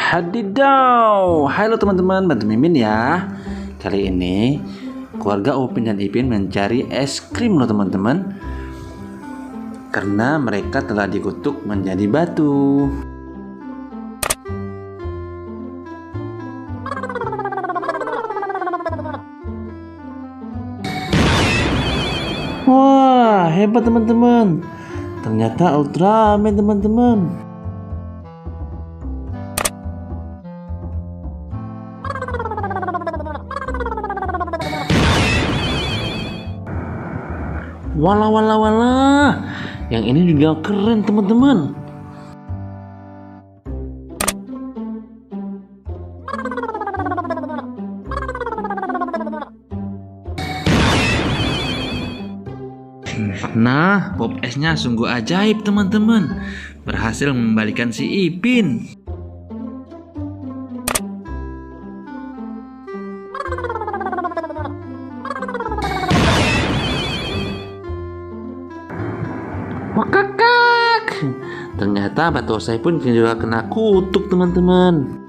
Hadidaw, halo teman-teman, bantu Mimin ya. Kali ini keluarga Upin dan Ipin mencari es krim loh teman-teman, karena mereka telah dikutuk menjadi batu. Wah, hebat teman-teman. Ternyata Ultraman teman-teman. Walah walah walah, yang ini juga keren teman-teman. Nah, pop esnya sungguh ajaib teman-teman. Berhasil mengembalikan si Ipin. Wakakak. Ternyata batu osai pun juga kena kutuk teman-teman.